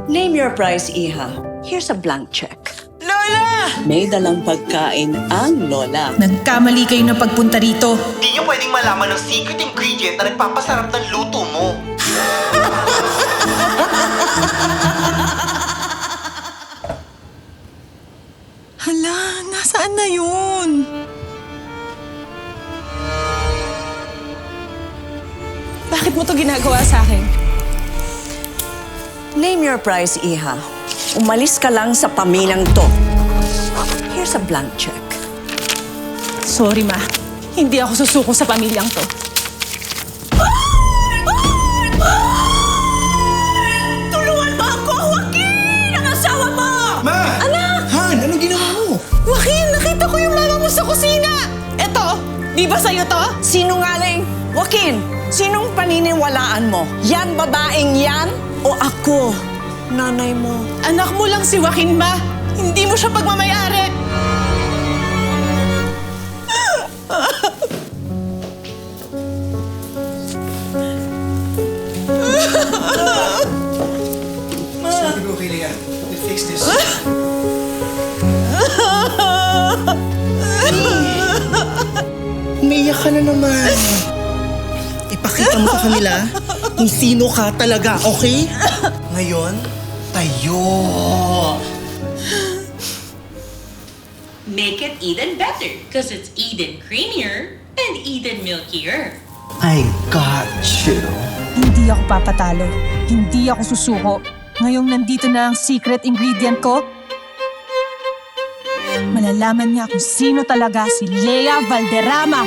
Name your price, Iha. Here's a blank check. Lola! May dalang pagkain ang Lola. Nagkamali kayo ng pagpunta rito. Di niyo pwedeng malaman ng secret ingredient na nagpapasarap ng luto mo. Hala, nasaan na yun? Bakit mo to ginagawa sa akin? Name your price, Iha. Umalis ka lang sa pamilyang to. Here's a blank check. Sorry, Ma. Hindi ako susuko sa pamilyang to. Tulungan mo ako, Joaquin! Ang asawa mo! Ma! Anak! Han, anong ginawa mo? Joaquin, nakita ko yung mama mo sa kusina! Eto, di ba sa'yo to? Sinungaling! Joaquin, sinong paniniwalaan mo? Yan babaeng yan o ako? Nanay mo. Anak mo lang si Joaquin, Ma. Hindi mo siya pagmamayari. Sabi ko kay Leah, we'll fix this. Umiyak ka na naman. Ipakita mo sa kanila kung sino ka talaga, okay? Ngayon, tayo. Make it even better, because it's even creamier and even milkier. I got you. Hindi ako papatalo. Hindi ako susuko. Ngayong nandito na ang secret ingredient ko, malalaman niya kung sino talaga si Lea Valderrama.